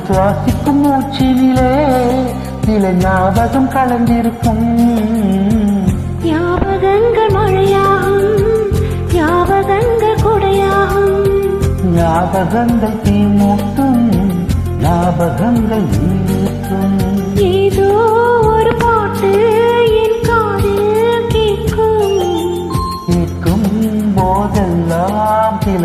சுவாசிக்கும் மூச்சினிலே சில ஞாபகம் கலந்திருக்கும். ஞாபகங்கள் மழையாகும், ஞாபகங்கள் கொடையாகும். ஞாபகங்கள் தீமூட்டும், ஞாபகங்கள் நீட்டும். ஏதோ ஒரு பாட்டு என் காதில் கேட்கும். கேட்கும் போதெல்லாம் சில